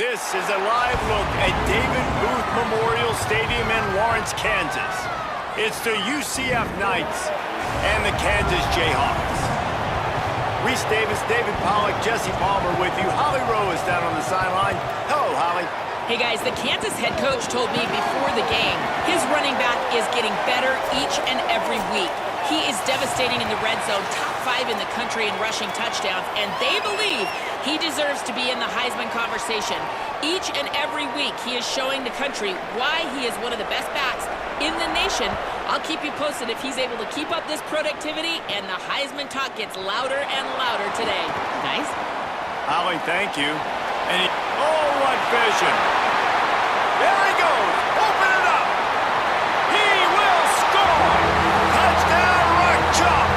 This is a live look at David Booth Memorial Stadium in Lawrence, Kansas. It's the UCF Knights and the Kansas Jayhawks. Reese Davis, David Pollack, Jesse Palmer with you. Holly Rowe is down on the sideline. Hello, Holly. Hey guys, the Kansas head coach told me before the game his running back is getting better each and every week. He is devastating in the red zone, top 5 in the country in rushing touchdowns, and they believe he deserves to be in the Heisman conversation. Each and every week, he is showing the country why he is one of the best backs in the nation. I'll keep you posted if he's able to keep up this productivity, and the Heisman talk gets louder and louder today. Nice? Holly, thank you. And oh, what vision. There he goes. Open it up. He will score. Touchdown, Rock Chalk.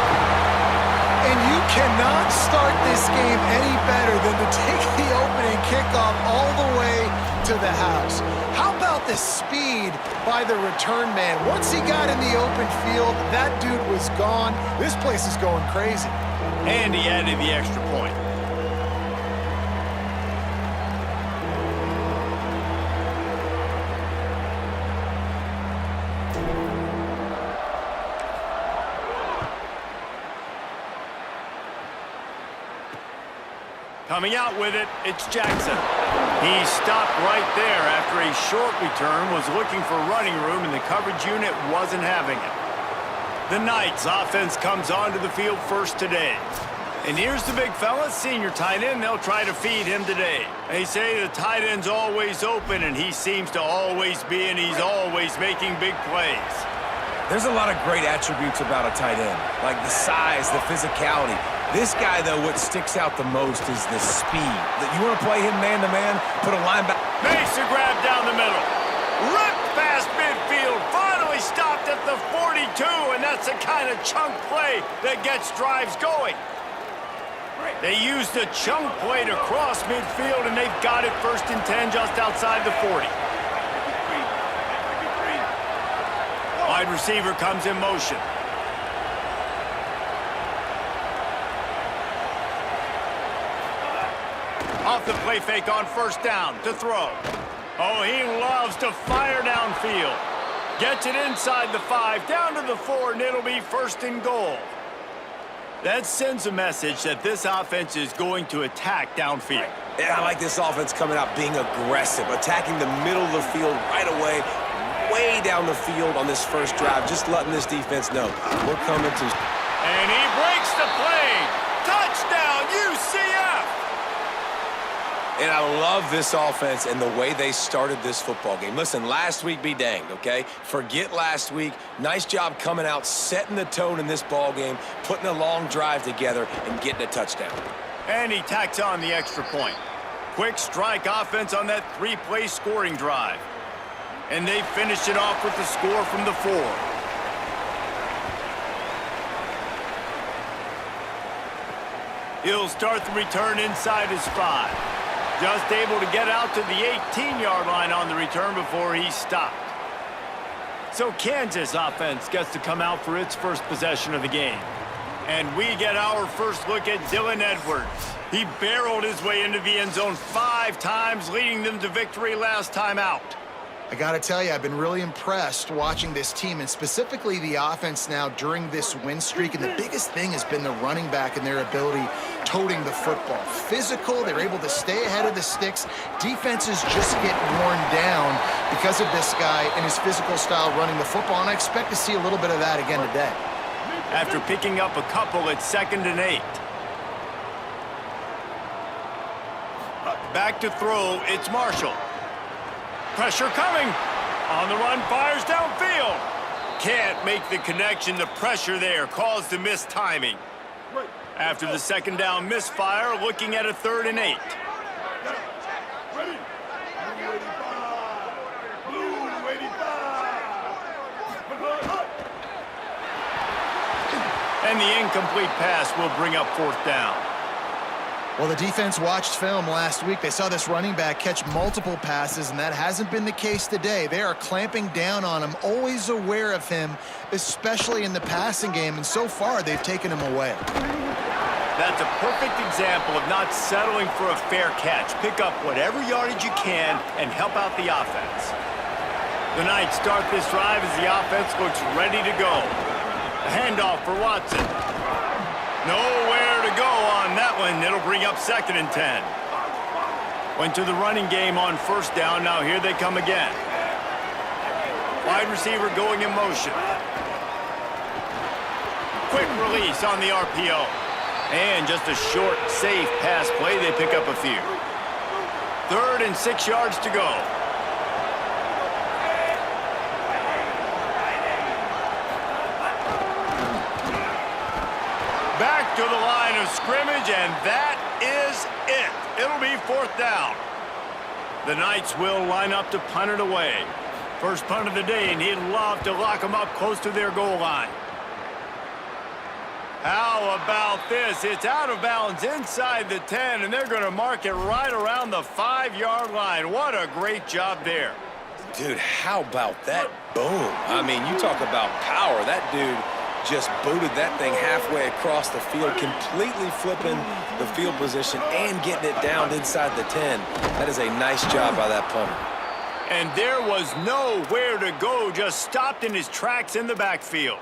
And you cannot start this game any better than to take the opening kickoff all the way to the house. How about the speed by the return man? Once he got in the open field, that dude was gone. This place is going crazy. And he added the extra point. Coming out with it, it's Jackson. He stopped right there after a short return, was looking for running room, and the coverage unit wasn't having it. The Knights offense comes onto the field first today. And here's the big fella, senior tight end. They'll try to feed him today. They say the tight end's always open, and he seems to always be, and he's always making big plays. There's a lot of great attributes about a tight end, like the size, the physicality. This guy, though, what sticks out the most is the speed. You want to play him man-to-man, put a linebacker. Makes a grab down the middle. Ripped past midfield. Finally stopped at the 42, and that's the kind of chunk play that gets drives going. They used a chunk play to cross midfield, and they've got it 1st and 10 just outside the 40. Wide receiver comes in motion. Off the play fake on 1st down to throw. Oh, he loves to fire downfield. Gets it inside the 5, down to the 4, and it'll be 1st and goal. That sends a message that this offense is going to attack downfield. Yeah, I like this offense coming out being aggressive, attacking the middle of the field right away, way down the field on this first drive, just letting this defense know we're coming to. And he breaks the play. Touchdown, UCF! And I love this offense and the way they started this football game. Listen, last week be danged, okay? Forget last week. Nice job coming out, setting the tone in this ball game, putting a long drive together, and getting a touchdown. And he tacks on the extra point. Quick strike offense on that 3-play scoring drive. And they finish it off with the score from the 4. He'll start the return inside his 5. Just able to get out to the 18-yard line on the return before he stopped. So Kansas offense gets to come out for its first possession of the game. And we get our first look at Dylan Edwards. He barreled his way into the end zone 5 times, leading them to victory last time out. I got to tell you, I've been really impressed watching this team, and specifically the offense now during this win streak. And the biggest thing has been the running back and their ability toting the football. Physical, they're able to stay ahead of the sticks. Defenses just get worn down because of this guy and his physical style running the football, and I expect to see a little bit of that again today. After picking up a couple at 2nd and 8. Back to throw, it's Marshall. Pressure coming. On the run, fires downfield. Can't make the connection. The pressure there caused the missed timing. After the 2nd down misfire, looking at a 3rd and 8. And the incomplete pass will bring up 4th down. Well, the defense watched film last week. They saw this running back catch multiple passes, and that hasn't been the case today. They are clamping down on him, always aware of him, especially in the passing game, and so far they've taken him away. That's a perfect example of not settling for a fair catch. Pick up whatever yardage you can and help out the offense. The Knights start this drive as the offense looks ready to go. A handoff for Watson. Nowhere to go on that one. It'll bring up 2nd and 10. Went to the running game on 1st down. Now here they come again. Wide receiver going in motion. Quick release on the RPO. And just a short, safe pass play. They pick up a few. 3rd and 6 yards to go. Back to the line of scrimmage, and that is it. It'll be 4th down. The Knights will line up to punt it away. First punt of the day, and he'd love to lock them up close to their goal line. How about this? It's out of bounds inside the 10, and they're going to mark it right around the 5-yard line. What a great job there. Dude, how about that boom? I mean, you talk about power. That dude just booted that thing halfway across the field, completely flipping the field position and getting it down inside the 10. That is a nice job by that punter. And there was nowhere to go, just stopped in his tracks in the backfield.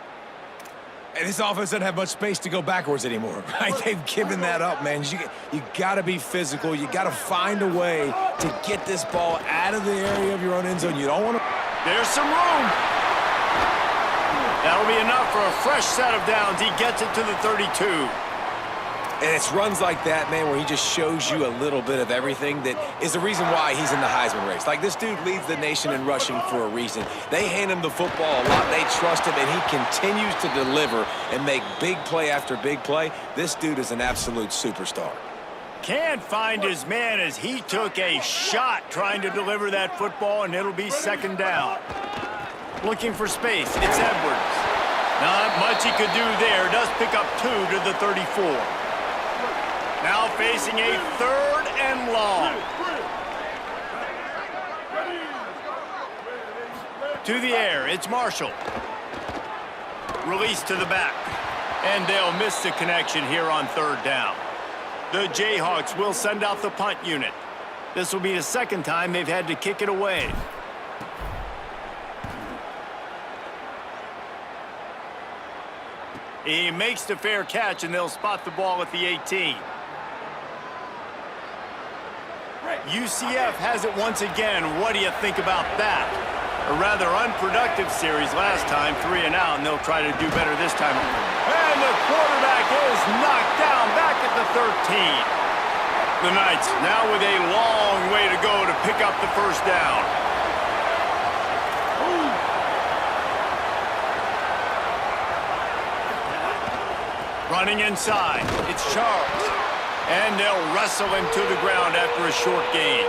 And this offense doesn't have much space to go backwards anymore, right? They've given that up, man. You got to be physical. You got to find a way to get this ball out of the area of your own end zone. You don't want to... There's some room. That'll be enough for a fresh set of downs. He gets it to the 32. And it's runs like that, man, where he just shows you a little bit of everything that is the reason why he's in the Heisman race. Like, this dude leads the nation in rushing for a reason. They hand him the football a lot. They trust him, and he continues to deliver and make big play after big play. This dude is an absolute superstar. Can't find his man as he took a shot trying to deliver that football, and it'll be 2nd down. Looking for space. It's Edwards. Not much he could do there. Does pick up 2 to the 34. Now facing a 3rd and long. To the air, it's Marshall. Release to the back. And they'll miss the connection here on 3rd down. The Jayhawks will send out the punt unit. This will be the 2nd time they've had to kick it away. He makes the fair catch, and they'll spot the ball at the 18. UCF has it once again. What do you think about that? A rather unproductive series last time, 3 and out, and they'll try to do better this time. And the quarterback is knocked down back at the 13. The Knights now with a long way to go to pick up the 1st down. Running inside, it's Charles. And they'll wrestle him to the ground after a short gain.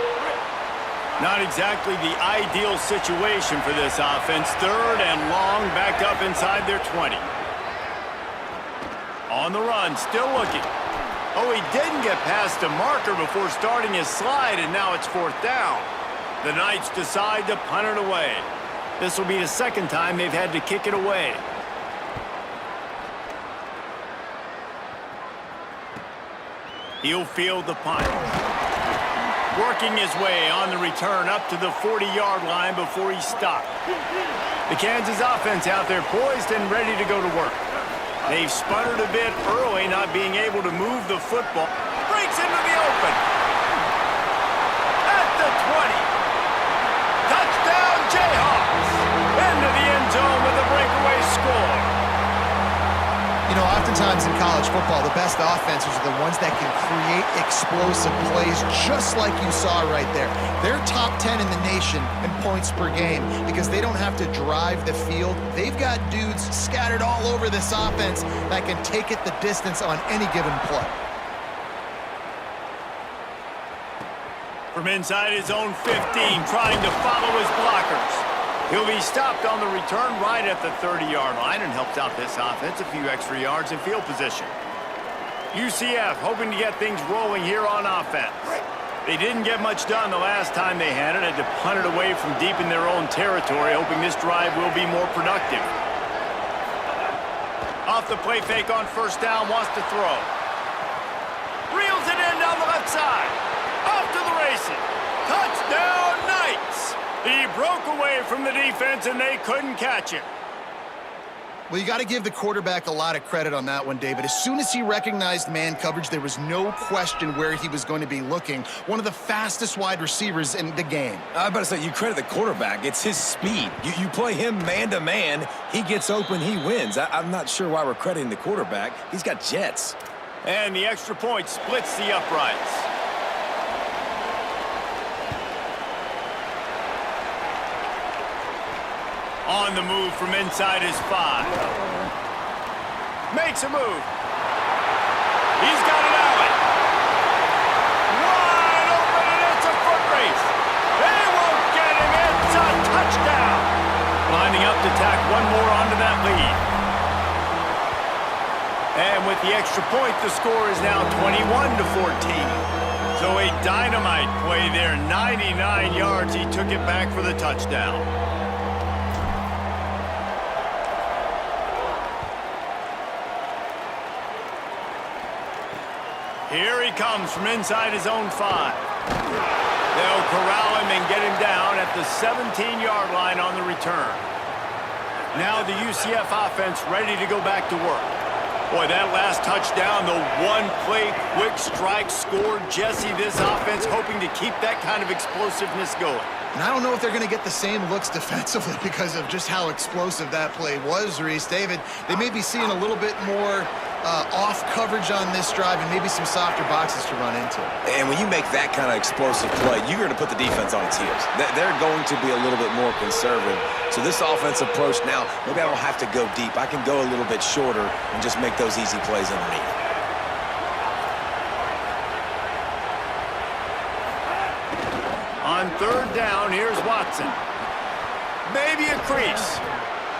Not exactly the ideal situation for this offense. 3rd and long, back up inside their 20. On the run, still looking. Oh, he didn't get past the marker before starting his slide, and now it's 4th down. The Knights decide to punt it away. This will be the 2nd time they've had to kick it away. He'll field the punt. Working his way on the return up to the 40-yard line before he stopped. The Kansas offense out there poised and ready to go to work. They've sputtered a bit early, not being able to move the football. Breaks into the open. At the 20. Touchdown, Jayhawks. Into the end zone with a breakaway score. You know, oftentimes in college football, the best offenses are the ones that can create explosive plays, just like you saw right there. They're top 10 in the nation in points per game because they don't have to drive the field. They've got dudes scattered all over this offense that can take it the distance on any given play. From inside his own 15, trying to follow his blockers. He'll be stopped on the return right at the 30-yard line and helps out this offense a few extra yards in field position. UCF hoping to get things rolling here on offense. They didn't get much done the last time they had it. Had to punt it away from deep in their own territory, hoping this drive will be more productive. Off the play fake on 1st down, wants to throw. He broke away from the defense, and they couldn't catch him. Well, you got to give the quarterback a lot of credit on that one, David. As soon as he recognized man coverage, there was no question where he was going to be looking. One of the fastest wide receivers in the game. I was about to say, you credit the quarterback. It's his speed. You play him man-to-man, he gets open, he wins. I'm not sure why we're crediting the quarterback. He's got jets. And the extra point splits the uprights. On the move from inside his 5. Makes a move. He's got an alley. Wide open, and it's a foot race. They won't get him. It's a touchdown. Lining up to tack one more onto that lead. And with the extra point, the score is now 21-14. So a dynamite play there. 99 yards. He took it back for the touchdown. Here he comes from inside his own 5. They'll corral him and get him down at the 17-yard line on the return. Now the UCF offense ready to go back to work. Boy, that last touchdown, the one-play quick strike scored. Jesse, this offense hoping to keep that kind of explosiveness going. And I don't know if they're going to get the same looks defensively because of just how explosive that play was, Reese. David, they may be seeing a little bit more off coverage on this drive and maybe some softer boxes to run into. And when you make that kind of explosive play, you're going to put the defense on its heels. They're going to be a little bit more conservative. So this offense approach now, maybe I don't have to go deep. I can go a little bit shorter and just make those easy plays underneath. On third down, here's Watson. Maybe a crease.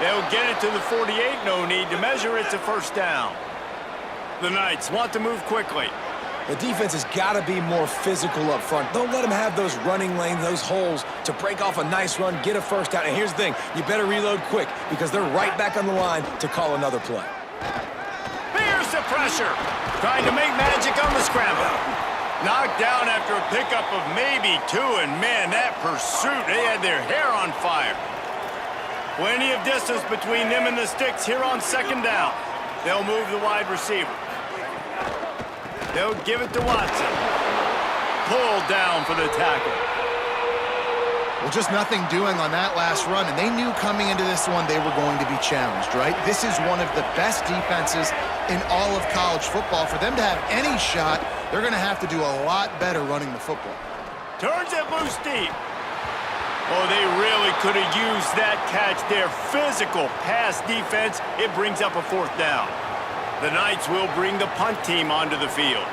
They'll get it to the 48. No need to measure. It's a first down. The Knights want to move quickly. The defense has got to be more physical up front. Don't let them have those running lanes, those holes to break off a nice run, get a first down. And here's the thing, you better reload quick because they're right back on the line to call another play. Here's the pressure. Trying to make magic on the scramble. Knocked down after a pickup of maybe 2, and man, that pursuit, they had their hair on fire. Plenty of distance between them and the sticks here on second down. They'll move the wide receiver. They'll give it to Watson. Pulled down for the tackle. Well, just nothing doing on that last run, and they knew coming into this one they were going to be challenged, right? This is one of the best defenses in all of college football. For them to have any shot, they're going to have to do a lot better running the football. Turns it loose deep. Oh, they really could have used that catch there. Physical pass defense. It brings up a fourth down. The Knights will bring the punt team onto the field.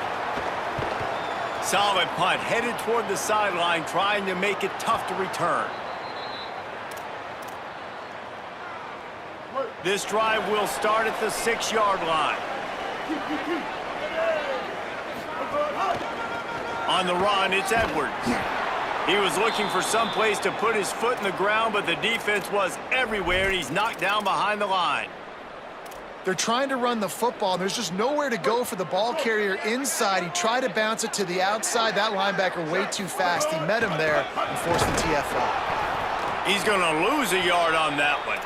Solid punt, headed toward the sideline, trying to make it tough to return. This drive will start at the 6-yard line. On the run, it's Edwards. He was looking for some place to put his foot in the ground, but the defense was everywhere, and he's knocked down behind the line. They're trying to run the football, and there's just nowhere to go for the ball carrier inside. He tried to bounce it to the outside. That linebacker way too fast. He met him there and forced the TFL. He's going to lose a yard on that one.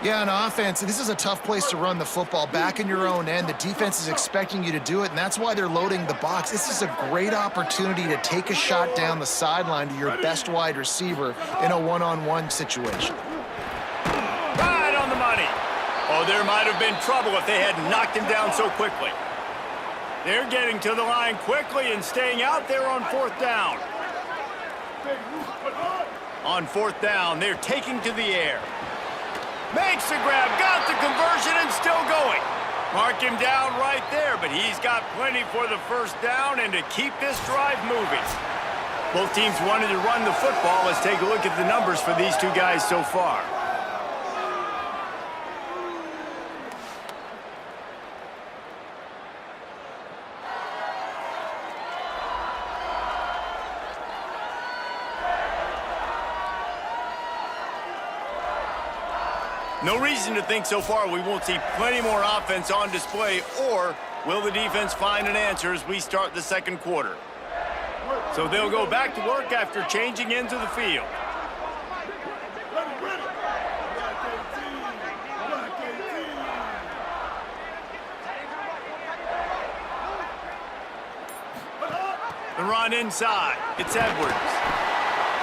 Yeah, on offense, this is a tough place to run the football. Back in your own end, the defense is expecting you to do it, and that's why they're loading the box. This is a great opportunity to take a shot down the sideline to your best wide receiver in a one-on-one situation. Right on the money. Oh, there might have been trouble if they had knocked him down so quickly. They're getting to the line quickly and staying out there on fourth down. On fourth down, they're taking to the air. Makes the grab, got the conversion, and still going. Mark him down right there, but he's got plenty for the first down and to keep this drive moving. Both teams wanted to run the football. Let's take a look at the numbers for these two guys so far. No reason to think so far we won't see plenty more offense on display, or will the defense find an answer as we start the second quarter? So they'll go back to work after changing into the field. The run inside. It's Edwards.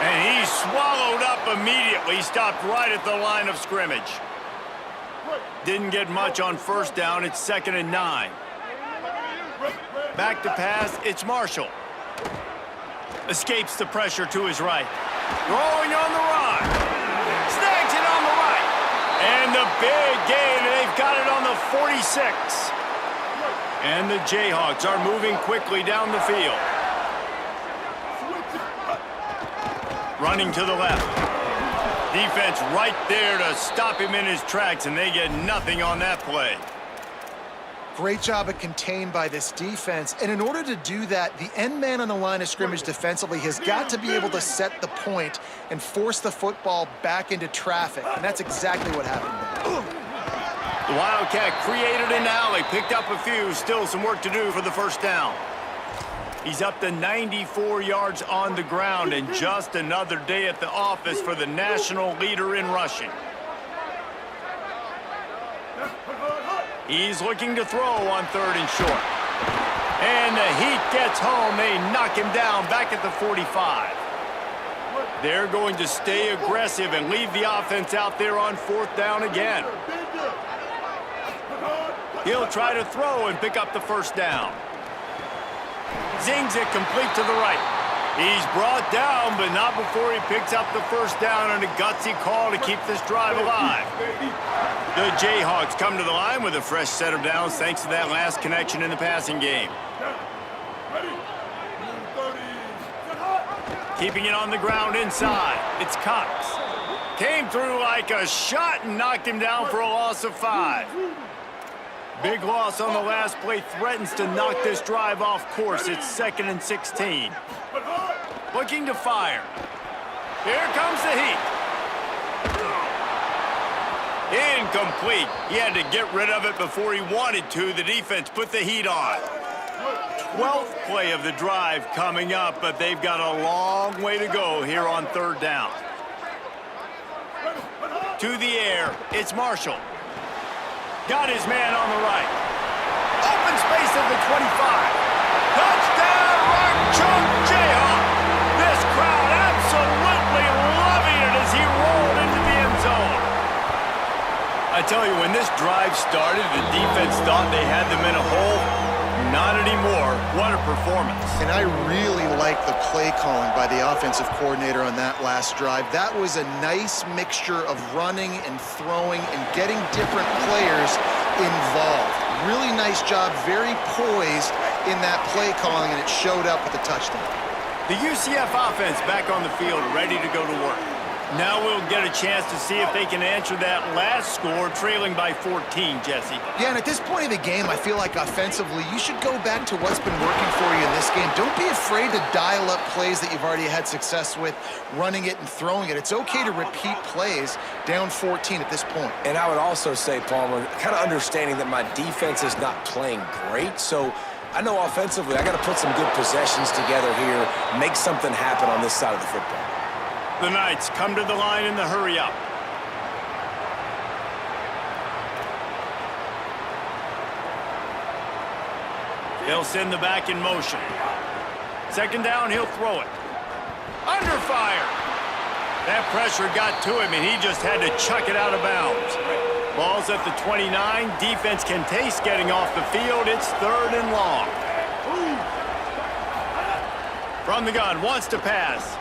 And he's swallowed up immediately. Stopped right at the line of scrimmage. Didn't get much on first down. It's 2nd and 9. Back to pass. It's Marshall. Escapes the pressure to his right. Throwing on the run. Snags it on the right. And the big gain. They've got it on the 46. And the Jayhawks are moving quickly down the field. Running to the left. Defense right there to stop him in his tracks, and they get nothing on that play. Great job of contained by this defense. And in order to do that, the end man on the line of scrimmage defensively has got to be able to set the point and force the football back into traffic. And that's exactly what happened there. The Wildcat created an alley, picked up a few, still some work to do for the first down. He's up to 94 yards on the ground, and just another day at the office for the national leader in rushing. He's looking to throw on 3rd and short. And the heat gets home. They knock him down back at the 45. They're going to stay aggressive and leave the offense out there on 4th down again. He'll try to throw and pick up the first down. Zings it complete to the right. He's brought down, but not before he picks up the first down on a gutsy call to keep this drive alive. The Jayhawks come to the line with a fresh set of downs thanks to that last connection in the passing game. Keeping it on the ground inside. It's Cox. Came through like a shot and knocked him down for a loss of 5. Big loss on the last play threatens to knock this drive off course. It's 2nd and 16. Looking to fire. Here comes the heat. Incomplete. He had to get rid of it before he wanted to. The defense put the heat on. 12th play of the drive coming up, but they've got a long way to go here on 3rd down. To the air, it's Marshall. Got his man on the right. Open space at the 25. Touchdown, Rock Chalk Jayhawk. This crowd absolutely loving it as he rolled into the end zone. I tell you, when this drive started, the defense thought they had them in a hole. Not anymore. What a performance. And I really like the play calling by the offensive coordinator on that last drive. That was a nice mixture of running and throwing and getting different players involved. Really nice job, very poised in that play calling, and it showed up with a touchdown. The UCF offense back on the field, ready to go to work. Now we'll get a chance to see if they can answer that last score, trailing by 14, Jesse. Yeah, and at this point of the game, I feel like offensively, you should go back to what's been working for you in this game. Don't be afraid to dial up plays that you've already had success with, running it and throwing it. It's okay to repeat plays down 14 at this point. And I would also say, Palmer, kind of understanding that my defense is not playing great, so I know offensively I got to put some good possessions together here, make something happen on this side of the football. The Knights come to the line in the hurry-up. They'll send the back in motion. 2nd down, he'll throw it. Under fire. That pressure got to him, and he just had to chuck it out of bounds. Ball's at the 29. Defense can taste getting off the field. It's 3rd and long. From the gun, wants to pass.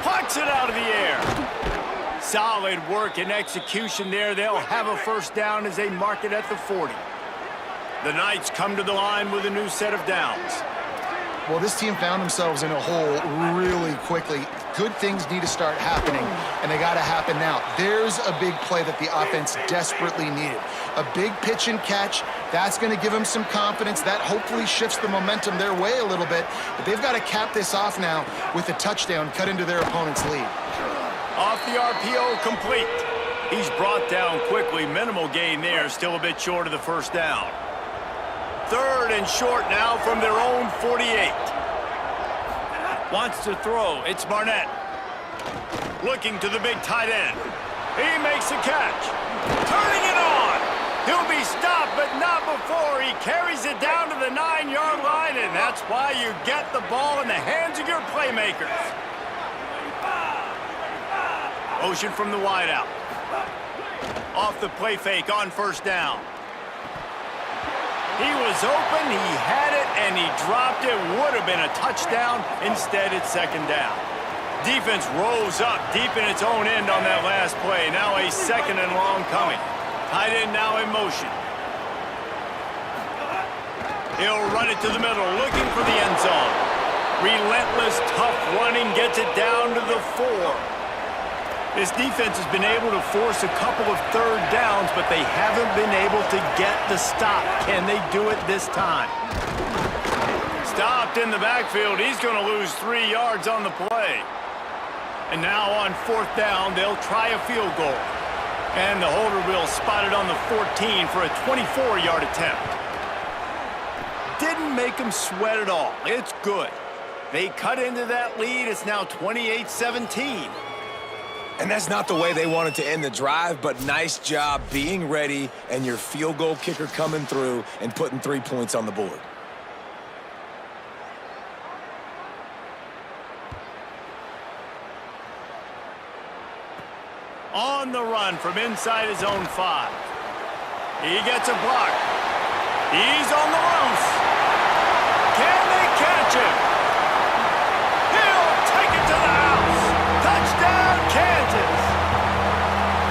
Plucks it out of the air. Solid work and execution there. They'll have a first down as they mark it at the 40. The Knights come to the line with a new set of downs. Well, this team found themselves in a hole really quickly. Good things need to start happening, and they got to happen now. There's a big play that the offense desperately needed. A big pitch and catch. That's going to give them some confidence. That hopefully shifts the momentum their way a little bit. But they've got to cap this off now with a touchdown cut into their opponent's lead. Off the RPO, complete. He's brought down quickly. Minimal gain there. Still a bit short of the first down. 3rd and short now from their own 48. Wants to throw. It's Barnett. Looking to the big tight end. He makes the catch. Turning it on. He'll be stopped, but not before. He carries it down to the 9-yard line, and and that's why you get the ball in the hands of your playmakers. Motion from the wideout. Off the play fake on first down. He was open, he had it, and he dropped it. Would have been a touchdown. Instead, it's second down. Defense rose up deep in its own end on that last play. Now a second and long coming. Tight end now in motion. He'll run it to the middle, looking for the end zone. Relentless, tough running, gets it down to the 4. This defense has been able to force a couple of third downs, but they haven't been able to get the stop. Can they do it this time? Stopped in the backfield. He's going to lose 3 yards on the play. And now on fourth down, they'll try a field goal. And the holder will spot it on the 14 for a 24-yard attempt. Didn't make him sweat at all. It's good. They cut into that lead. It's now 28-17. And that's not the way they wanted to end the drive, but nice job being ready and your field goal kicker coming through and putting 3 points on the board. On the run from inside his own 5. He gets a block. He's on the loose. Can they catch him? He'll take it to the house. Touchdown, Kansas.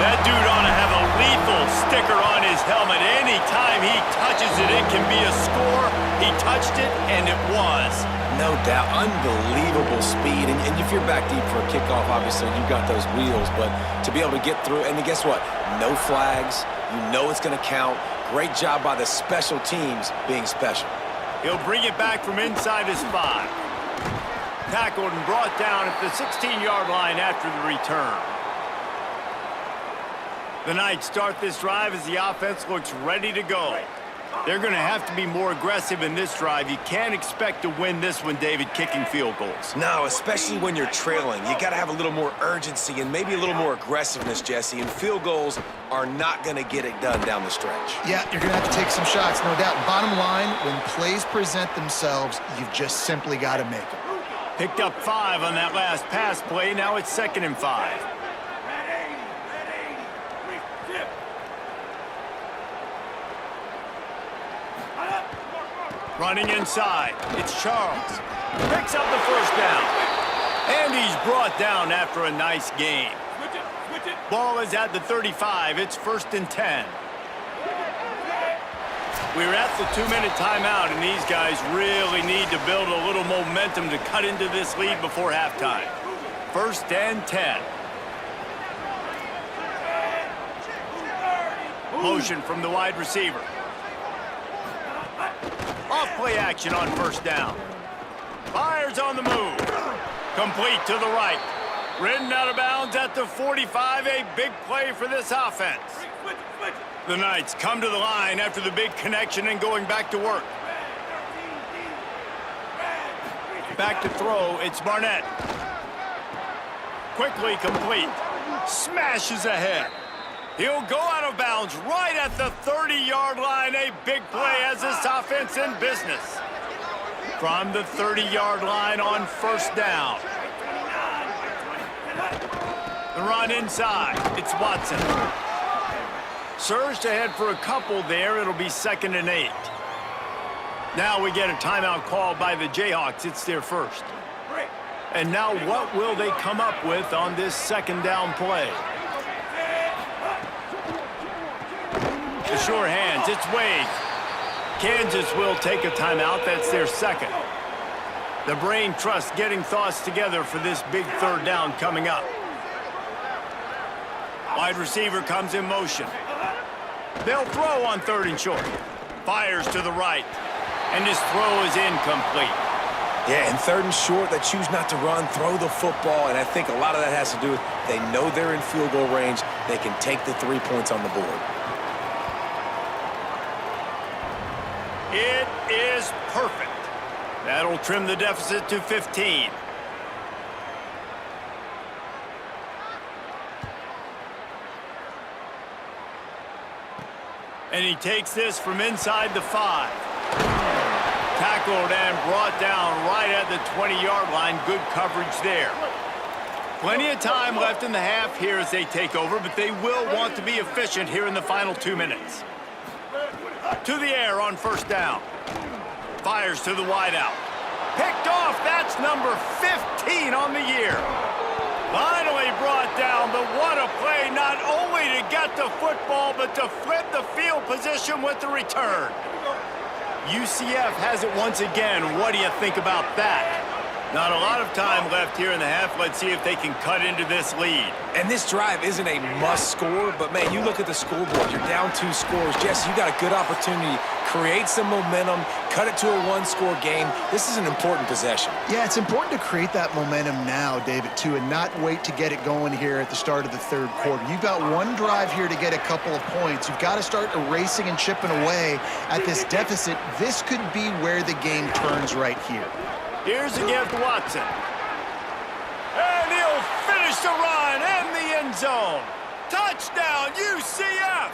That dude ought to have a lethal sticker on his helmet. Anytime he touches it, it can be a score. He touched it, and it was. No doubt. Unbelievable speed. And if you're back deep for a kickoff, obviously, you've got those wheels. But to be able to get through, and guess what? No flags. You know it's going to count. Great job by the special teams being special. He'll bring it back from inside his 5. Tackled and brought down at the 16-yard line after the return. The Knights start this drive as the offense looks ready to go. They're going to have to be more aggressive in this drive. You can't expect to win this one, David, kicking field goals. No, especially when you're trailing. You got to have a little more urgency and maybe a little more aggressiveness, Jesse. And field goals are not going to get it done down the stretch. Yeah, you're going to have to take some shots, no doubt. Bottom line, when plays present themselves, you've just simply got to make them. Picked up 5 on that last pass play. Now it's 2nd and 5. Running inside. It's Charles. Picks up the first down. And he's brought down after a nice gain. Ball is at the 35. It's 1st and 10. We're at the 2-minute timeout, and these guys really need to build a little momentum to cut into this lead before halftime. 1st and 10. Motion from the wide receiver. Off play action on first down. Fires on the move. Complete to the right. Ridden out of bounds at the 45. A big play for this offense. The Knights come to the line after the big connection and going back to work. Back to throw. It's Barnett. Quickly complete. Smashes ahead. He'll go out of bounds right at the 30-yard line. A big play as this offense in business. From the 30-yard line on first down. The run inside. It's Watson. Surged ahead for a couple there. It'll be 2nd and 8. Now we get a timeout call by the Jayhawks. It's their first. And now what will they come up with on this 2nd down play? The sure hands, it's Wade. Kansas will take a timeout. That's their 2nd. The brain trust getting thoughts together for this big 3rd down coming up. Wide receiver comes in motion. They'll throw on 3rd and short. Fires to the right. And his throw is incomplete. Yeah, and 3rd and short, they choose not to run, throw the football, and I think a lot of that has to do with they know they're in field goal range. They can take the 3 points on the board. It is perfect. That'll trim the deficit to 15. And he takes this from inside the 5. tackled and brought down right at the 20-yard line. Good coverage there. Plenty of time left in the half here as they take over, but they will want to be efficient here in the final 2 minutes. To the air on first down. Fires to the wideout. Picked off. That's number 15 on the year. Finally brought down, but what a play, not only to get the football, but to flip the field position with the return. UCF has it once again. What do you think about that? Not a lot of time left here in the half. Let's see if they can cut into this lead. And this drive isn't a must score, but, man, you look at the scoreboard. You're down 2 scores. Jesse, you got a good opportunity. Create some momentum. Cut it to a 1-score game. This is an important possession. Yeah, it's important to create that momentum now, David, too, and not wait to get it going here at the start of the third quarter. You've got one drive here to get a couple of points. You've got to start erasing and chipping away at this deficit. This could be where the game turns right here. Here's again to Watson. And he'll finish the run in the end zone. Touchdown, UCF!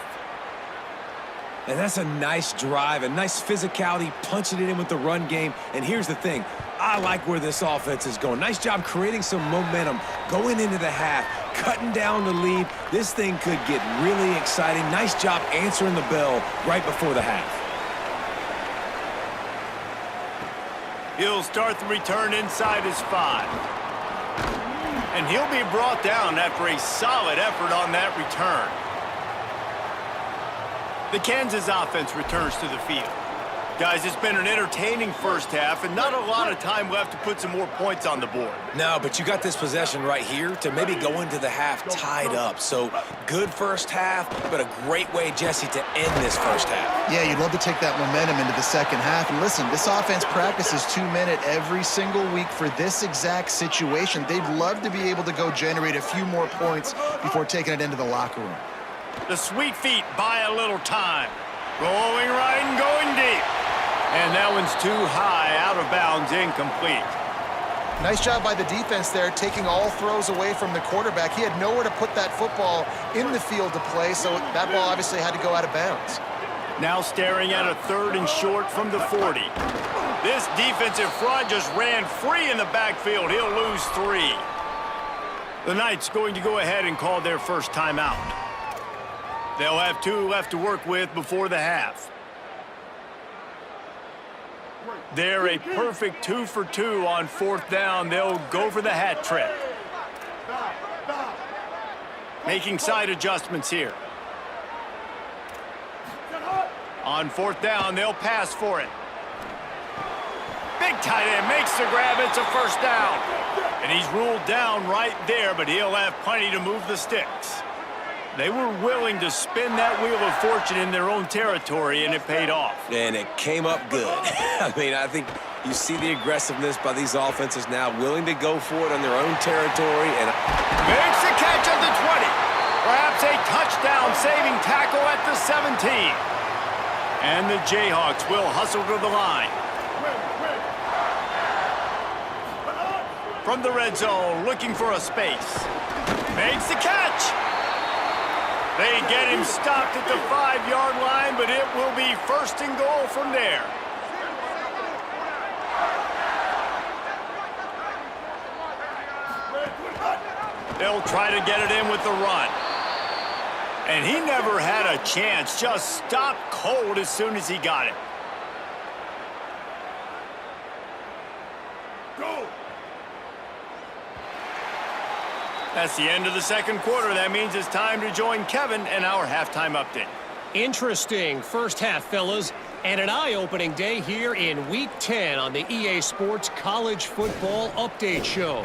And that's a nice drive, a nice physicality, punching it in with the run game. And here's the thing. I like where this offense is going. Nice job creating some momentum, going into the half, cutting down the lead. This thing could get really exciting. Nice job answering the bell right before the half. He'll start the return inside his 5. And he'll be brought down after a solid effort on that return. The Kansas offense returns to the field. Guys, it's been an entertaining first half and not a lot of time left to put some more points on the board. No, but you got this possession right here to maybe go into the half tied up. So good first half, but a great way, Jesse, to end this first half. Yeah, you'd love to take that momentum into the second half. And listen, this offense practices 2-minute every single week for this exact situation. They'd love to be able to go generate a few more points before taking it into the locker room. The sweet feet buy a little time. Rolling right and going deep. And that one's too high, out of bounds, incomplete. Nice job by the defense there, taking all throws away from the quarterback. He had nowhere to put that football in the field to play, so that ball obviously had to go out of bounds. Now staring at a 3rd and short from the 40. This defensive front just ran free in the backfield. He'll lose 3. The Knights going to go ahead and call their first timeout. They'll have 2 left to work with before the half. They're a perfect 2 for 2 on 4th down. They'll go for the hat trick. Making side adjustments here. On 4th down, they'll pass for it. Big tight end makes the grab. It's a first down. And he's ruled down right there, but he'll have plenty to move the sticks. They were willing to spin that wheel of fortune in their own territory, and it paid off. And it came up good. I mean, I think you see the aggressiveness by these offenses now, willing to go for it on their own territory. And makes the catch at the 20. Perhaps a touchdown-saving tackle at the 17. And the Jayhawks will hustle to the line. From the red zone, looking for a space. Makes the catch. They get him stopped at the 5-yard line, but it will be 1st and goal from there. They'll try to get it in with the run. And he never had a chance, just stopped cold as soon as he got it. That's the end of the second quarter. That means it's time to join Kevin and our halftime update. Interesting first half, fellas, and an eye-opening day here in Week 10 on the EA Sports College Football Update Show.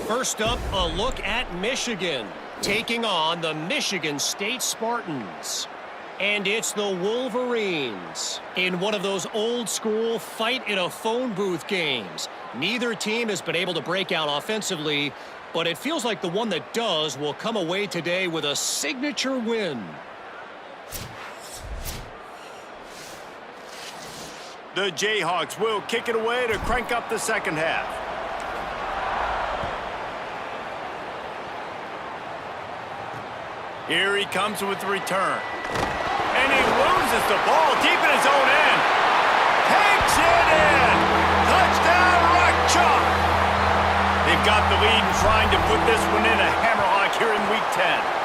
First up, a look at Michigan, taking on the Michigan State Spartans. And it's the Wolverines in one of those old-school fight-in-a-phone-booth games. Neither team has been able to break out offensively, but it feels like the one that does will come away today with a signature win. The Jayhawks will kick it away to crank up the second half. Here he comes with the return. And he loses the ball deep in his own end. Takes it in. got the lead and trying to put this one in a hammerlock here in Week 10.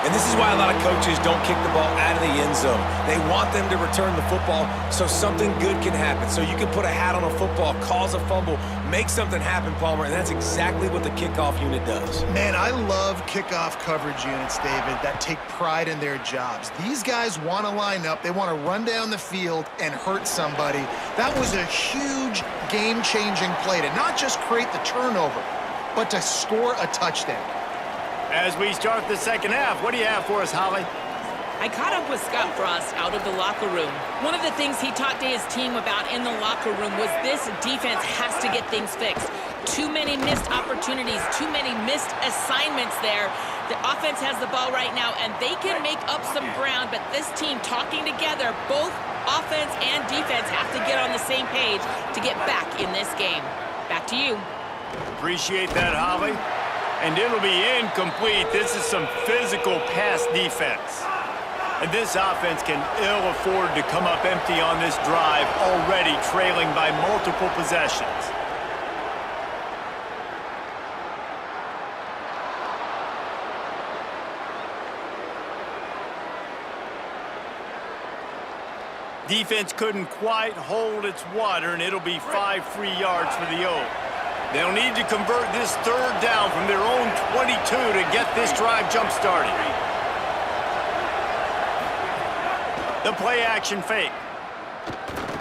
And this is why a lot of coaches don't kick the ball out of the end zone. They want them to return the football so something good can happen. So you can put a hat on a football, cause a fumble, make something happen, Palmer, and that's exactly what the kickoff unit does. Man, I love kickoff coverage units, David, that take pride in their jobs. These guys want to line up. They want to run down the field and hurt somebody. That was a huge game-changing play to not just create the turnover, but to score a touchdown. As we start the second half, what do you have for us, Holly? I caught up with Scott Frost out of the locker room. One of the things he talked to his team about in the locker room was this defense has to get things fixed. Too many missed opportunities, too many missed assignments there. The offense has the ball right now, and they can make up some ground, but this team talking together, both offense and defense have to get on the same page to get back in this game. Back to you. Appreciate that, Holly. And it'll be incomplete. This is some physical pass defense. And this offense can ill afford to come up empty on this drive, already trailing by multiple possessions. Defense couldn't quite hold its water, and it'll be 5 free yards for the O's. They'll need to convert this third down from their own 22 to get this drive jump-started. The play-action fake.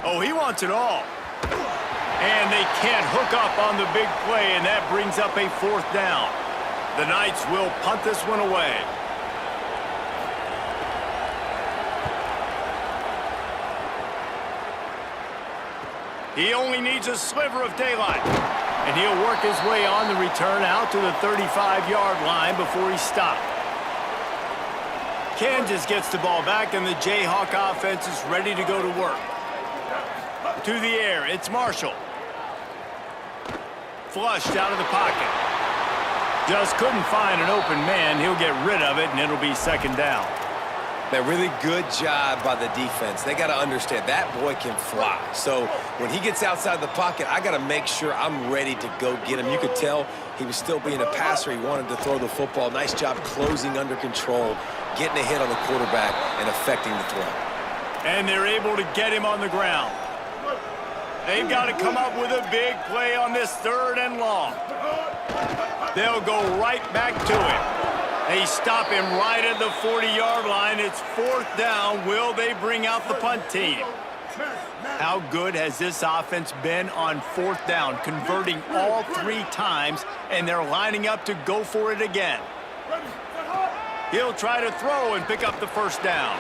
Oh, he wants it all. And they can't hook up on the big play, and that brings up a 4th down. The Knights will punt this one away. He only needs a sliver of daylight. And he'll work his way on the return out to the 35-yard line before he's stopped. Kansas gets the ball back, and the Jayhawk offense is ready to go to work. To the air, it's Marshall. Flushed out of the pocket. Just couldn't find an open man. He'll get rid of it, and it'll be 2nd down. A really good job by the defense. They got to understand that boy can fly. So when he gets outside the pocket, I got to make sure I'm ready to go get him. You could tell he was still being a passer. He wanted to throw the football. Nice job closing under control, getting a hit on the quarterback, and affecting the throw. And they're able to get him on the ground. They've got to come up with a big play on this 3rd and long. They'll go right back to him. They stop him right at the 40-yard line. It's 4th down. Will they bring out the punt team? How good has this offense been on 4th down, converting all 3 times, and they're lining up to go for it again. He'll try to throw and pick up the 1st down.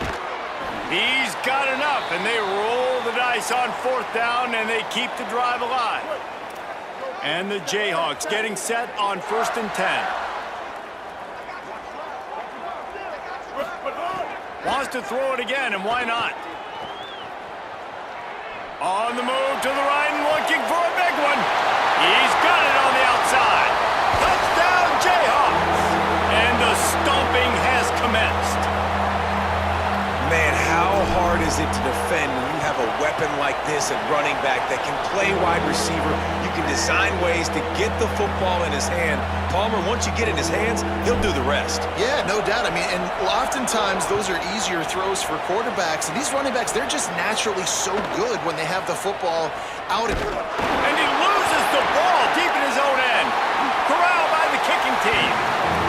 He's got enough, and they roll the dice on 4th down, and they keep the drive alive. And the Jayhawks getting set on 1st and 10. Wants to throw it again, and why not? On the move to the right and looking for a big one. He's got it on the outside. Touchdown, Jayhawks. And the stomping has commenced. Man, how hard is it to defend when you have a weapon like this at running back that can play wide receiver? You can design ways to get the football in his hand. Palmer, once you get it in his hands, he'll do the rest. Yeah, no doubt. I mean, and oftentimes those are easier throws for quarterbacks. And these running backs, they're just naturally so good when they have the football out. And he loses the ball deep in his own end. Corralled by the kicking team.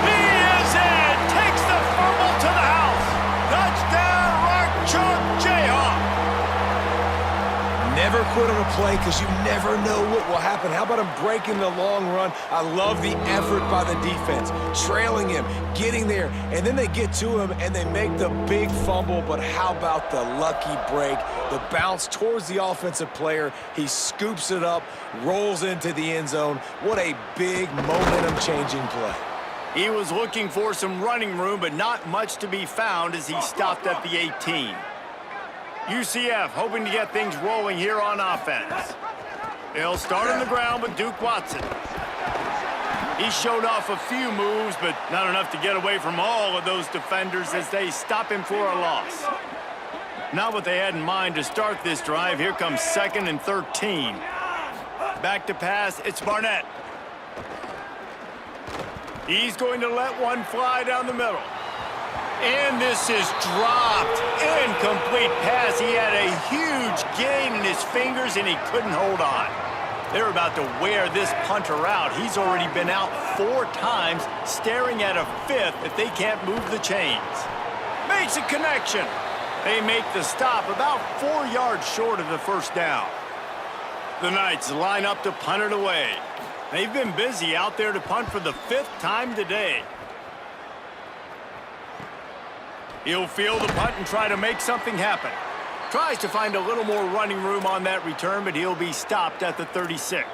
He is in. Takes the fumble to the house. Touchdown, Rock Chalk Jayhawk. Never quit on a play because you never know what will happen. How about him breaking the long run? I love the effort by the defense. Trailing him, getting there, and then they get to him and they make the big fumble. But how about the lucky break? The bounce towards the offensive player. He scoops it up, rolls into the end zone. What a big momentum-changing play. He was looking for some running room, but not much to be found as he stopped at the 18. UCF hoping to get things rolling here on offense. They'll start on the ground with Duke Watson. He showed off a few moves, but not enough to get away from all of those defenders as they stop him for a loss. Not what they had in mind to start this drive. Here comes 2nd and 13. Back to pass, it's Barnett. He's going to let one fly down the middle. And this is dropped. Incomplete pass. He had a huge gain in his fingers, and he couldn't hold on. They're about to wear this punter out. He's already been out 4 times, staring at a 5th if they can't move the chains. Makes a connection. They make the stop about 4 yards short of the first down. The Knights line up to punt it away. They've been busy out there to punt for the 5th time today. He'll field the punt and try to make something happen. Tries to find a little more running room on that return, but he'll be stopped at the 36.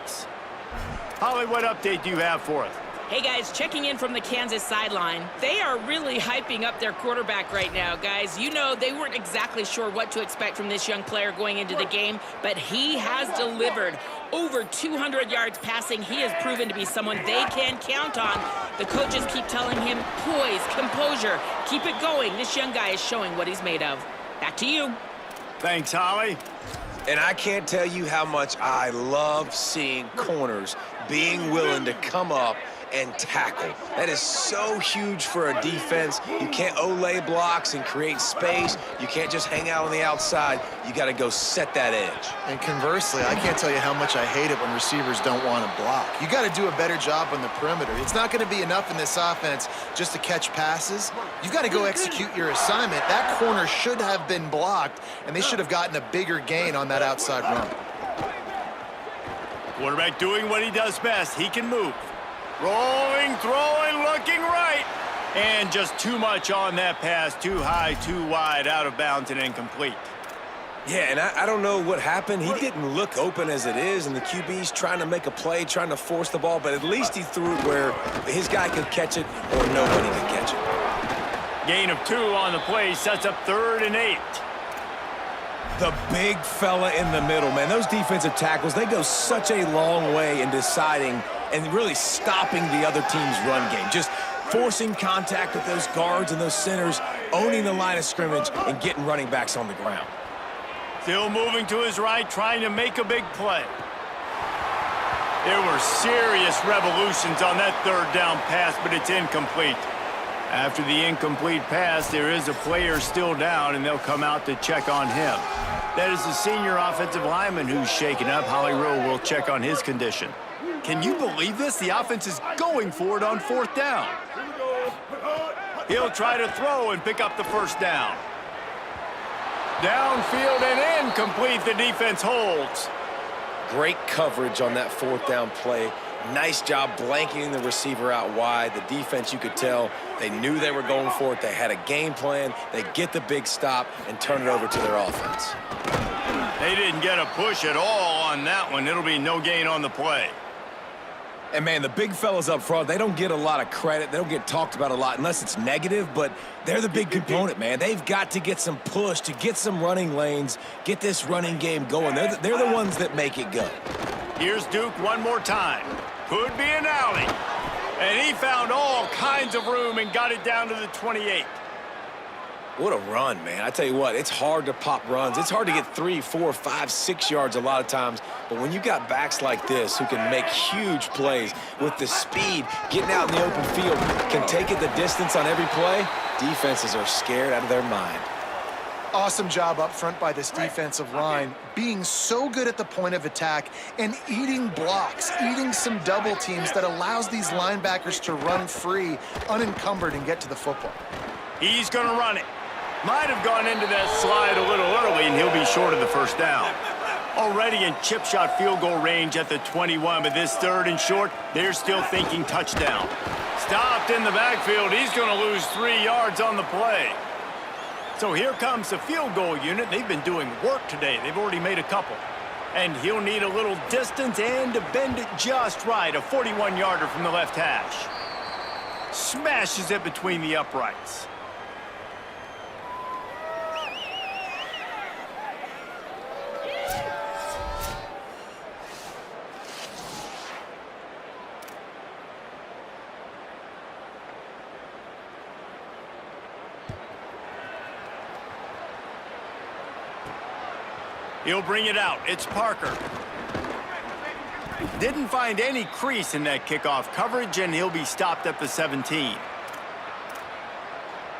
Holly, what update do you have for us? Hey guys, checking in from the Kansas sideline. They are really hyping up their quarterback right now, guys. You know, they weren't exactly sure what to expect from this young player going into the game, but he has delivered. Over 200 yards passing. He has proven to be someone they can count on. The coaches keep telling him, poise, composure, keep it going. This young guy is showing what he's made of. Back to you. Thanks, Holly. And I can't tell you how much I love seeing corners being willing to come up and tackle. That is so huge for a defense. You can't olay blocks and create space. You can't just hang out on the outside. You got to go set that edge. And conversely, I can't tell you how much I hate it when receivers don't want to block. You got to do a better job on the perimeter. It's not going to be enough in this offense just to catch passes. You've got to go execute your assignment. That corner should have been blocked, and they should have gotten a bigger gain on that outside run. Quarterback doing what he does best. He can move. Rolling, throwing, looking right. And just too much on that pass. Too high, too wide, out of bounds, and incomplete. Yeah, and I don't know what happened. He didn't look open as it is, and the QB's trying to make a play, trying to force the ball, but at least he threw it where his guy could catch it or nobody could catch it. Gain of 2 on the play sets up 3rd and 8. The big fella in the middle, man. Those defensive tackles, they go such a long way in deciding and really stopping the other team's run game. Just forcing contact with those guards and those centers, owning the line of scrimmage, and getting running backs on the ground. Still moving to his right, trying to make a big play. There were serious revolutions on that 3rd down pass, but it's incomplete. After the incomplete pass, there is a player still down, and they'll come out to check on him. That is the senior offensive lineman who's shaken up. Holly Rowe will check on his condition. Can you believe this? The offense is going for it on 4th down. He'll try to throw and pick up the 1st down. Downfield and incomplete. The defense holds. Great coverage on that 4th down play. Nice job blanketing the receiver out wide. The defense, you could tell, they knew they were going for it. They had a game plan. They get the big stop and turn it over to their offense. They didn't get a push at all on that one. It'll be no gain on the play. And, man, the big fellas up front, they don't get a lot of credit. They don't get talked about a lot unless it's negative, but they're the big component, man. They've got to get some push to get some running lanes, get this running game going. They're the ones that make it go. Here's Duke one more time. Could be an alley. And he found all kinds of room and got it down to the 28. What a run, man. I tell you what, it's hard to pop runs. It's hard to get 3, 4, 5, 6 yards a lot of times. But when you got backs like this who can make huge plays with the speed, getting out in the open field, can take it the distance on every play, defenses are scared out of their mind. Awesome job up front by this defensive line, being so good at the point of attack and eating blocks, eating some double teams that allows these linebackers to run free, unencumbered, and get to the football. He's going to run it. Might have gone into that slide a little early, and he'll be short of the 1st down. Already in chip shot field goal range at the 21, but this 3rd and short, they're still thinking touchdown. Stopped in the backfield. He's going to lose 3 yards on the play. So here comes the field goal unit. They've been doing work today. They've already made a couple. And he'll need a little distance and to bend it just right. A 41-yarder from the left hash. Smashes it between the uprights. He'll bring it out. It's Parker. Didn't find any crease in that kickoff coverage, and he'll be stopped at the 17.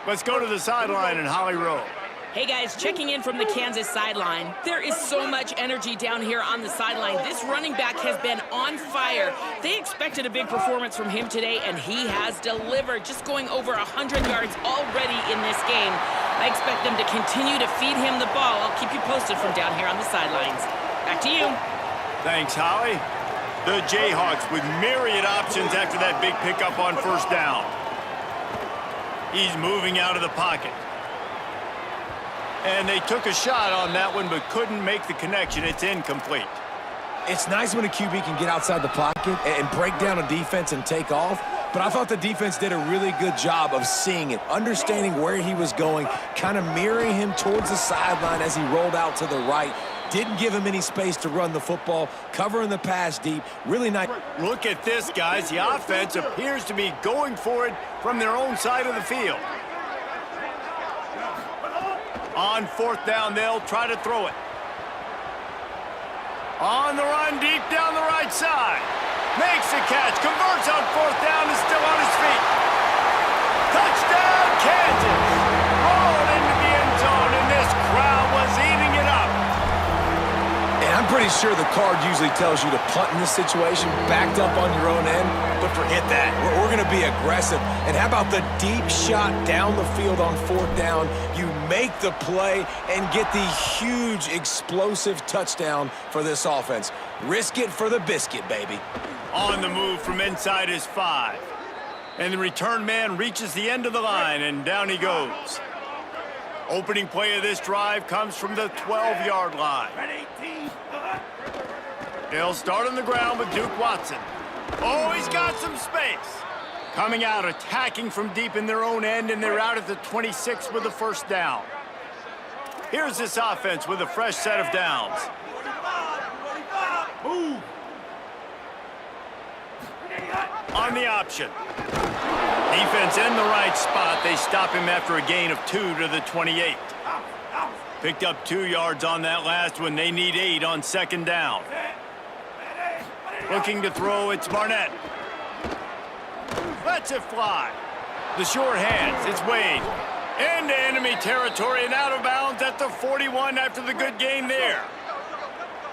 Let's go to the sideline in Holly Rowe. Hey guys, checking in from the Kansas sideline. There is so much energy down here on the sideline. This running back has been on fire. They expected a big performance from him today, and he has delivered, just going over 100 yards already in this game. I expect them to continue to feed him the ball. I'll keep you posted from down here on the sidelines. Back to you. Thanks, Holly. The Jayhawks with myriad options after that big pickup on first down. He's moving out of the pocket. And they took a shot on that one, but couldn't make the connection. It's incomplete. It's nice when a QB can get outside the pocket and break down a defense and take off, but I thought the defense did a really good job of seeing it, understanding where he was going, kind of mirroring him towards the sideline as he rolled out to the right. Didn't give him any space to run the football, covering the pass deep. Really nice. Look at this, guys. The offense appears to be going for it from their own side of the field. On fourth down, they'll try to throw it. On the run, deep down the right side. Makes the catch, converts on fourth down, is still on his feet. Touchdown, Kansas! Rolled into the end zone, and this crowd was eating it up. And I'm pretty sure the card usually tells you to punt in this situation, backed up on your own end, but forget that. We're going to be aggressive. And how about the deep shot down the field on fourth down? You make the play and get the huge explosive touchdown for this offense. Risk it for the biscuit, baby. On the move from inside his 5. And the return man reaches the end of the line, and down he goes. Opening play of this drive comes from the 12-yard line. They'll start on the ground with Duke Watson. Oh, he's got some space. Coming out, attacking from deep in their own end, and they're out at the 26 with the first down. Here's this offense with a fresh set of downs. On the option. Defense in the right spot. They stop him after a gain of 2 to the 28. Picked up 2 yards on that last one. They need 8 on second down. Looking to throw, it's Barnett. Lets it fly. The short hands, it's Wade. Into enemy territory and out of bounds at the 41 after the good game there.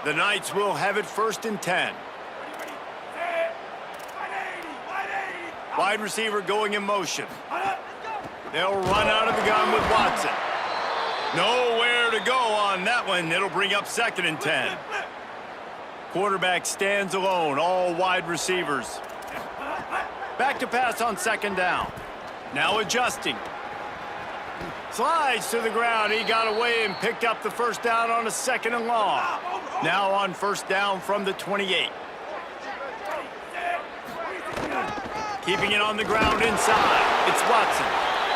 The Knights will have it first and 10. Wide receiver going in motion. They'll run out of the gun with Watson. Nowhere to go on that one. It'll bring up second and 10. Quarterback stands alone, all wide receivers. Back to pass on second down. Now adjusting. Slides to the ground. He got away and picked up the first down on a second and long. Now on first down from the 28. Keeping it on the ground inside. It's Watson.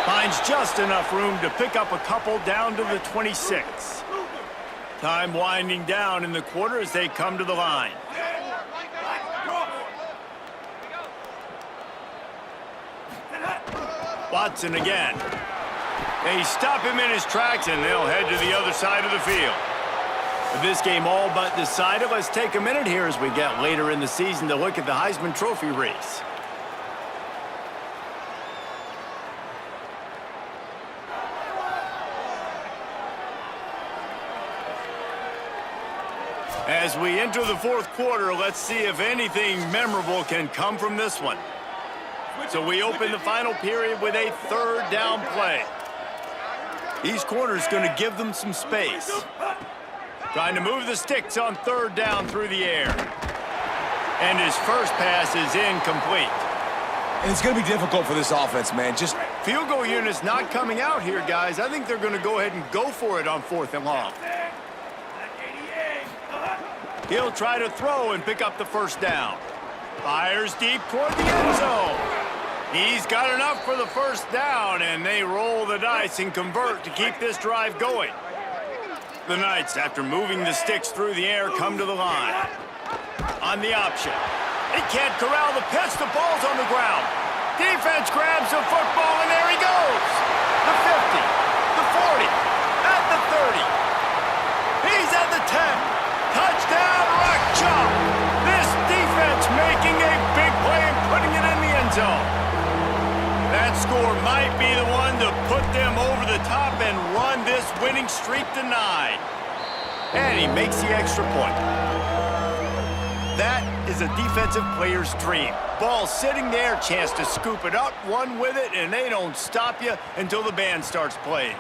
Finds just enough room to pick up a couple down to the 26. Time winding down in the quarter as they come to the line. Watson again. They stop him in his tracks, and they'll head to the other side of the field. With this game all but decided, let's take a minute here as we get later in the season to look at the Heisman Trophy race. As we enter the fourth quarter, let's see if anything memorable can come from this one. So we open the final period with a third down play. These corners going to give them some space. Trying to move the sticks on third down through the air. And his first pass is incomplete. And it's going to be difficult for this offense, man. Just field goal units not coming out here, guys. I think they're going to go ahead and go for it on fourth and long. He'll try to throw and pick up the first down. Fires deep toward the end zone. He's got enough for the first down, and they roll the dice and convert to keep this drive going. The Knights, after moving the sticks through the air, come to the line. On the option. They can't corral the pitch. The ball's on the ground. Defense grabs the football, and there he goes. The 50, the 40, at the 30. He's at the 10. Touchdown, Rock Chalk. This defense winning streak to 9. And he makes the extra point. That is a defensive player's dream. Ball sitting there, chance to scoop it up, run with it, and they don't stop you until the band starts playing.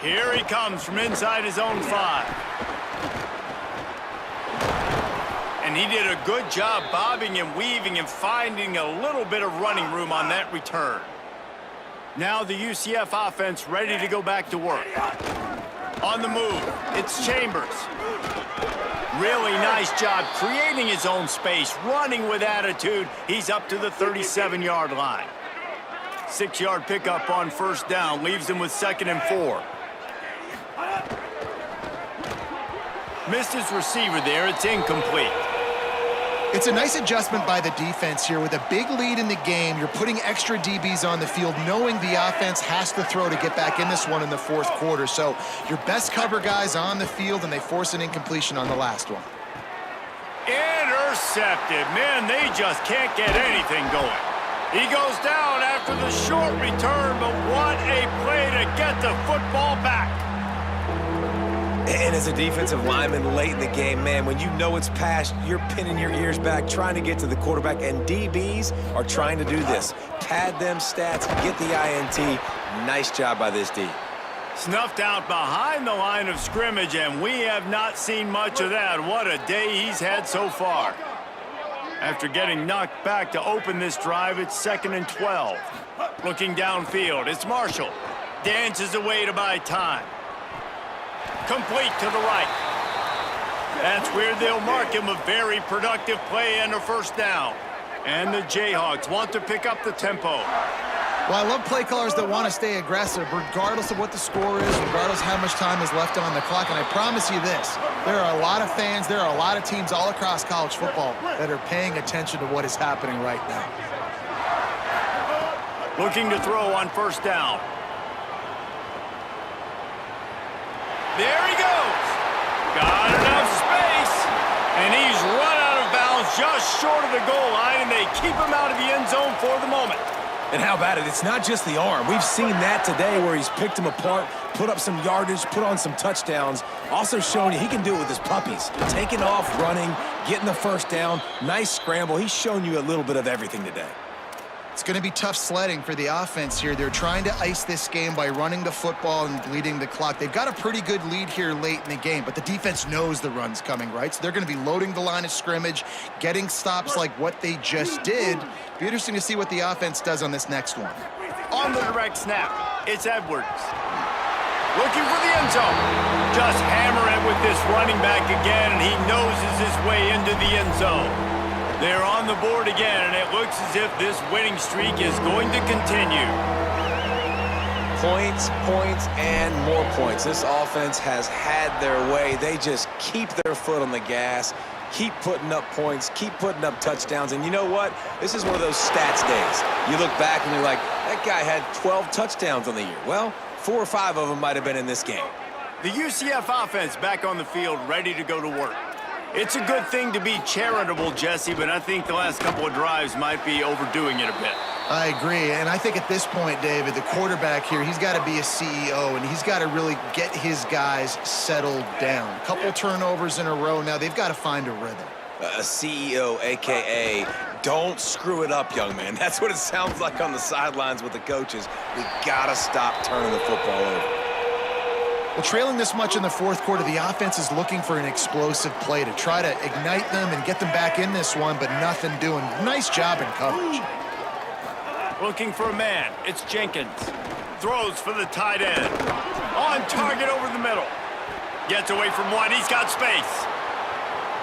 Here he comes from inside his own 5. And he did a good job bobbing and weaving and finding a little bit of running room on that return. Now the UCF offense ready to go back to work. On the move, it's Chambers. Really nice job creating his own space, running with attitude. He's up to the 37-yard line. 6-yard pickup on first down, leaves him with 2nd and 4. Missed his receiver there, it's incomplete. It's a nice adjustment by the defense here. With a big lead in the game, you're putting extra DBs on the field, knowing the offense has to throw to get back in this one in the 4th quarter. So your best cover guys on the field, and they force an incompletion on the last one. Intercepted. Man, they just can't get anything going. He goes down after the short return, but what a play to get the football back. And as a defensive lineman late in the game, man, when you know it's past, you're pinning your ears back, trying to get to the quarterback, and DBs are trying to do this. Pad them stats, get the INT. Nice job by this D. Snuffed out behind the line of scrimmage, and we have not seen much of that. What a day he's had so far. After getting knocked back to open this drive, it's 2nd and 12. Looking downfield, it's Marshall. Dances away to buy time. Complete to the right. That's where they'll mark him. A very productive play and a first down. And the Jayhawks want to pick up the tempo. Well, I love play callers that want to stay aggressive, regardless of what the score is, regardless of how much time is left on the clock. And I promise you this, there are a lot of fans, there are a lot of teams all across college football that are paying attention to what is happening right now. Looking to throw on first down. There he goes. Got enough space. And he's run out of bounds just short of the goal line, and they keep him out of the end zone for the moment. And how about it? It's not just the arm. We've seen that today where he's picked him apart, put up some yardage, put on some touchdowns. Also showing you he can do it with his puppies. Taking off, running, getting the first down. Nice scramble. He's shown you a little bit of everything today. It's going to be tough sledding for the offense here. They're trying to ice this game by running the football and bleeding the clock. They've got a pretty good lead here late in the game, but the defense knows the run's coming, right? So they're going to be loading the line of scrimmage, getting stops like what they just did. Be interesting to see what the offense does on this next one. On the direct snap, it's Edwards. Looking for the end zone. Just hammer it with this running back again, and he noses his way into the end zone. They're on the board again, and it looks as if this winning streak is going to continue. Points, points, and more points. This offense has had their way. They just keep their foot on the gas, keep putting up points, keep putting up touchdowns. And you know what? This is one of those stats days. You look back and you're like, that guy had 12 touchdowns on the year. Well, 4 or 5 of them might have been in this game. The UCF offense back on the field, ready to go to work. It's a good thing to be charitable, Jesse, but I think the last couple of drives might be overdoing it a bit. I agree, and I think at this point, David, the quarterback here, he's got to be a CEO, and he's got to really get his guys settled down. A couple turnovers in a row now. They've got to find a rhythm. A CEO, a.k.a. don't screw it up, young man. That's what it sounds like on the sidelines with the coaches. We got to stop turning the football over. Well, trailing this much in the 4th quarter, the offense is looking for an explosive play to try to ignite them and get them back in this one, but nothing doing. Nice job in coverage. Looking for a man. It's Jenkins. Throws for the tight end. On target over the middle. Gets away from one. He's got space.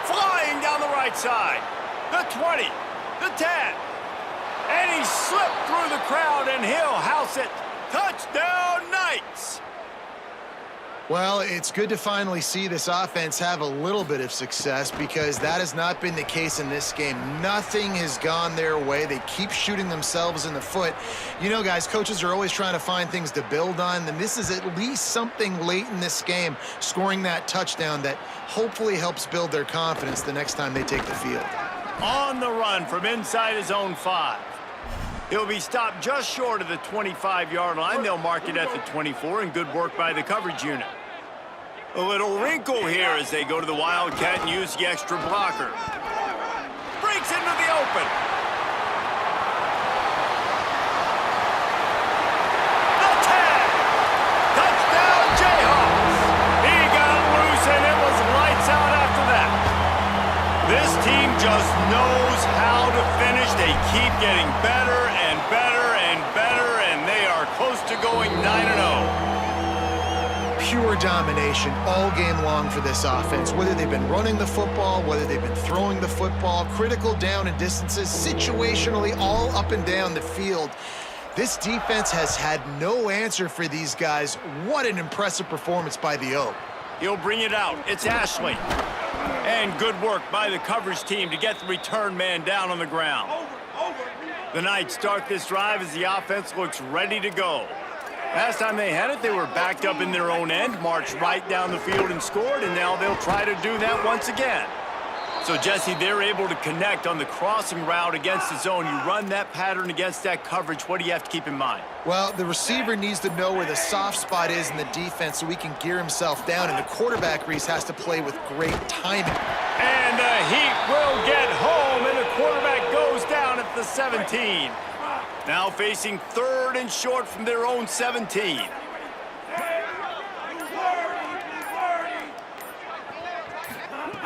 Flying down the right side. The 20. The 10. And he slipped through the crowd, and he'll house it. Touchdown, Knights! Well, it's good to finally see this offense have a little bit of success because that has not been the case in this game. Nothing has gone their way. They keep shooting themselves in the foot. You know, guys, coaches are always trying to find things to build on, and this is at least something late in this game, scoring that touchdown that hopefully helps build their confidence the next time they take the field. On the run from inside his own 5. He'll be stopped just short of the 25-yard line. They'll mark it at the 24, and good work by the coverage unit. A little wrinkle here as they go to the Wildcat and use the extra blocker. Breaks into the open. The tag. Touchdown, Jayhawks. He got loose and it was lights out after that. This team just knows how to finish. They keep getting better and better and better, and they are close to going 9-0. Pure domination all game long for this offense. Whether they've been running the football, whether they've been throwing the football, critical down and distances, situationally all up and down the field. This defense has had no answer for these guys. What an impressive performance by the O. He'll bring it out. It's Ashley. And good work by the coverage team to get the return man down on the ground. The Knights start this drive as the offense looks ready to go. Last time they had it, they were backed up in their own end, marched right down the field and scored, and now they'll try to do that once again. So, Jesse, they're able to connect on the crossing route against the zone. You run that pattern against that coverage. What do you have to keep in mind? Well, the receiver needs to know where the soft spot is in the defense so he can gear himself down, and the quarterback, Reese, has to play with great timing. And the Heat will get home, and the quarterback goes down at the 17. Now facing third and short from their own 17.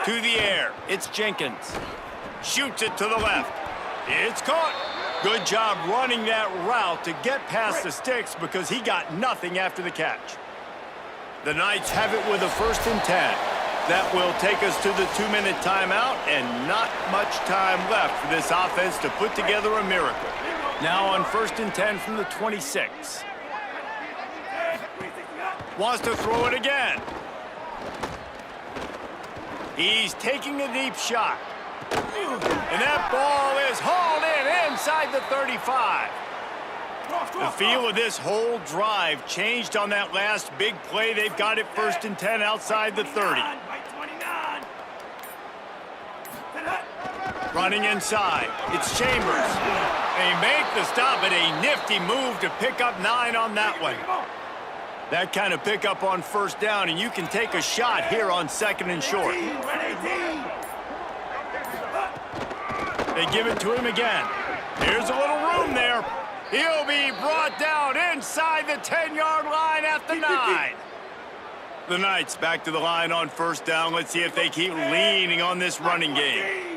To the air, it's Jenkins. Shoots it to the left. It's caught. Good job running that route to get past the sticks because he got nothing after the catch. The Knights have it with a 1st and 10. That will take us to the 2-minute timeout, and not much time left for this offense to put together a miracle. Now on 1st and 10 from the 26. Wants to throw it again. He's taking a deep shot. And that ball is hauled in inside the 35. The feel of this whole drive changed on that last big play. They've got it 1st and 10 outside the 30. Running inside, it's Chambers. They make the stop, but a nifty move to pick up 9 on that one. That kind of pickup on 1st down, and you can take a shot here on 2nd and short. They give it to him again. Here's a little room there. He'll be brought down inside the 10-yard line at the 9. The Knights back to the line on 1st down. Let's see if they keep leaning on this running game.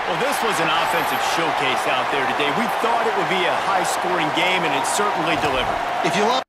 Well, this was an offensive showcase out there today. We thought it would be a high-scoring game, and it certainly delivered. If you love